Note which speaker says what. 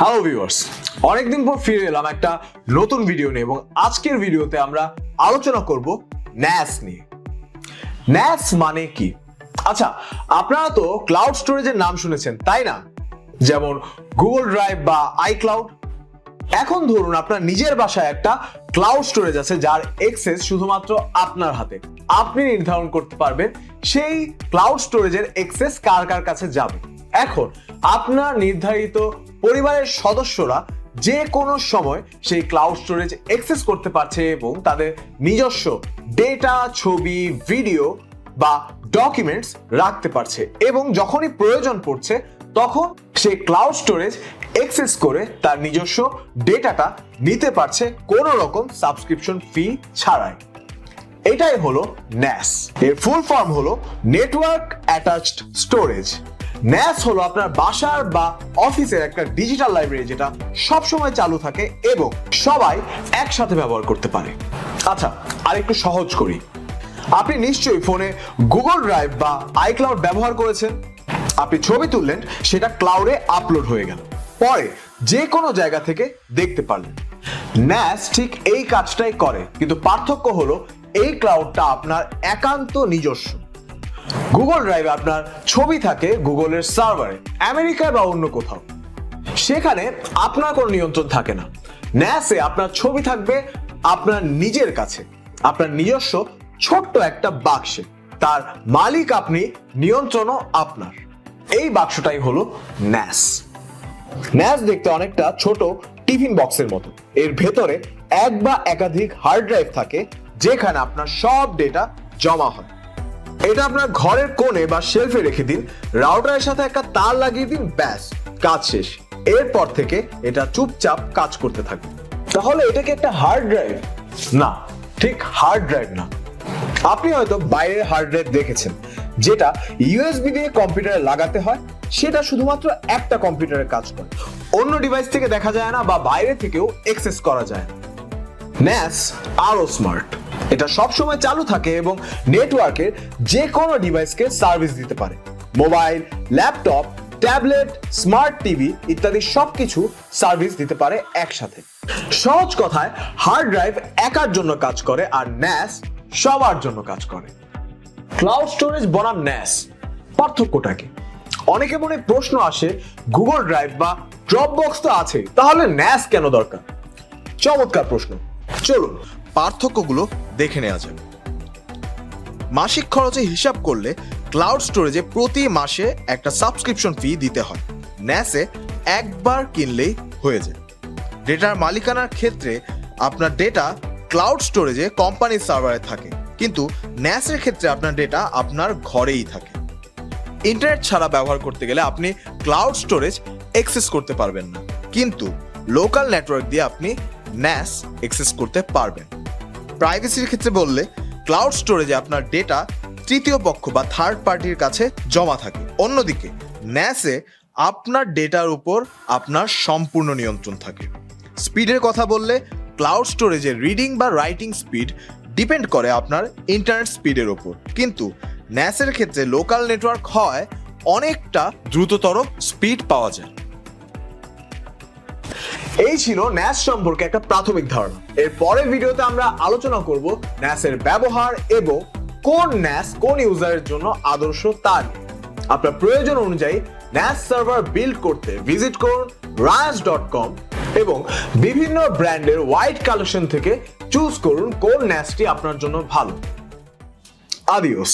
Speaker 1: Hello viewers, অনেকদিন পর ফিরে এলাম একটা নতুন ভিডিও নিয়ে এবং আজকের ভিডিওতে আমরা আলোচনা করব NAS নিয়ে। NAS মানে কি? আচ্ছা, আপনারা তো ক্লাউড স্টোরেজের নাম শুনেছেন, তাই না? যেমন গুগল ড্রাইভ বা আইক্লাউড। এখন ধরুন আপনার নিজের বাসায় একটা ক্লাউড স্টোরেজ আছে যার অ্যাক্সেস শুধুমাত্র আপনার হাতে। আপনি নির্ধারণ করতে পারবেন সেই ক্লাউড স্টোরেজের অ্যাক্সেস কার কার কাছে যাবে। এখন আপনার নির্ধারিত পরিবারের সদস্যরা যে কোনো সময় সেই ক্লাউড স্টোরেজ অ্যাক্সেস করতে পারছে এবং তাদের নিজস্ব ডেটা, ছবি, ভিডিও বা ডকুমেন্টস রাখতে পারছে এবং যখনই প্রয়োজন পড়ছে তখন সেই ক্লাউড স্টোরেজ অ্যাক্সেস করে তার নিজস্ব ডেটাটা নিতে পারছে কোনো রকম সাবস্ক্রিপশন ফি ছাড়াই। এটাই হলো NAS। এর ফুল ফর্ম হলো নেটওয়ার্ক অ্যাটাচড স্টোরেজ। NAS হলো আপনার বাসার বা অফিসের একটা ডিজিটাল লাইব্রেরি যেটা সব সময় চালু থাকে এবং সবাই একসাথে ব্যবহার করতে পারে। আচ্ছা, আরেকটু সহজ করি। আপনি নিশ্চয়ই ফোনে গুগল ড্রাইভ বা আইক্লাউড ব্যবহার করেছেন। আপনি ছবি তুললেন, সেটা ক্লাউডে আপলোড হয়ে গেল, পরে যে কোনো জায়গা থেকে দেখতে পারলেন। NAS ঠিক এই কাজটাই করে, কিন্তু পার্থক্য হলো এই ক্লাউডটা আপনার একান্ত নিজস্ব। গুগল ড্রাইভে আপনার ছবি থাকে গুগলের সার্ভারে, আমেরিকায় বা অন্য কোথাও, সেখানে আপনার কোনো নিয়ন্ত্রণ থাকে না। NAS এ আপনার ছবি থাকবে আপনার নিজের কাছে, আপনার নিজস্ব ছোট্ট একটা বাক্সে। তার মালিক আপনি, নিয়ন্ত্রণও আপনার। এই বাক্সটাই হলো NAS। NAS দেখতে অনেকটা ছোট টিফিন বক্সের মতো। এর ভেতরে এক বা একাধিক হার্ড ড্রাইভ থাকে যেখানে আপনার সব ডেটা জমা হয়। এটা আপনার ঘরের কোণে বা শেলফে রেখে দিন, রাউটারের সাথে একটা তার লাগিয়ে দিন, ব্যাস, কাজ শেষ। এরপর থেকে এটা চুপচাপ কাজ করতে থাকবে। তাহলে এটা কি একটা হার্ড ড্রাইভ? না, ঠিক হার্ড ড্রাইভ না। আপনি হয়তো বাইরের হার্ড ড্রাইভ দেখেছেন যেটা ইউএসবি দিয়ে কম্পিউটারে লাগাতে হয়, সেটা শুধুমাত্র একটা কম্পিউটারে কাজ করে, অন্য ডিভাইস থেকে দেখা যায় না বা বাইরে থেকেও অ্যাক্সেস করা যায় না। NAS আরো স্মার্ট। এটা সব সময় চালু থাকে এবং নেটওয়ার্কের যে কোনো ডিভাইসকে সার্ভিস দিতে পারে। Mobile, laptop, tablet, smart TV ইত্যাদি সবকিছু সার্ভিস দিতে পারে একসাথে। সহজ কথায়, হার্ড ড্রাইভ একার জন্য কাজ করে আর NAS সবার জন্য কাজ করে। ক্লাউড স্টোরেজ বনাম NAS পার্থক্যটা কি? অনেকে মনে প্রশ্ন আসে, গুগল ড্রাইভ বা ড্রপবক্স তো আছে, তাহলে NAS কেন দরকার? চমৎকার প্রশ্ন। চলুন পার্থক্যগুলো দেখে নেওয়া যাক। মাসিক খরচে হিসাব করলে ক্লাউড স্টোরেজে প্রতি মাসে একটা সাবস্ক্রিপশন ফি দিতে হয়। NAS এ একবার কিনলেই হয়ে যায়। ডেটার মালিকানার ক্ষেত্রে আপনার ডেটা ক্লাউড স্টোরেজে কোম্পানির সার্ভারে থাকে, কিন্তু NAS এর ক্ষেত্রে আপনার ডেটা আপনার ঘরেই থাকে। ইন্টারনেট ছাড়া ব্যবহার করতে গেলে আপনি ক্লাউড স্টোরেজ অ্যাক্সেস করতে পারবেন না, কিন্তু লোকাল নেটওয়ার্ক দিয়ে আপনি NAS অ্যাক্সেস করতে পারবেন। প্রাইভেসির ক্ষেত্রে বললে ক্লাউড স্টোরেজে আপনার ডেটা তৃতীয় পক্ষ বা থার্ড পার্টির কাছে জমা থাকে। অন্যদিকে NAS এ আপনার ডেটার উপর আপনার সম্পূর্ণ নিয়ন্ত্রণ থাকে। স্পিডের কথা বললে ক্লাউড স্টোরেজে রিডিং বা রাইটিং স্পিড ডিপেন্ড করে আপনার ইন্টারনেট স্পিডের উপর, কিন্তু NAS এর ক্ষেত্রে লোকাল নেটওয়ার্ক হয় অনেকটা দ্রুততর স্পিড পাওয়া যায়। এই ছিল NAS সম্পর্কে একটা প্রাথমিক ধারণা। এর পরের ভিডিওতে আমরা আলোচনা করব NAS এর ব্যবহার এবং কোন NAS কোন ইউজারের জন্য আদর্শ তা নিয়ে। আপনার প্রয়োজন অনুযায়ী NAS সার্ভার বিল্ড করতে ভিজিট করুন rias.com এবং বিভিন্ন ব্র্যান্ডের ওয়াইড কালেকশন থেকে চুজ করুন কোন NASটি আপনার জন্য ভালো। আদিওস।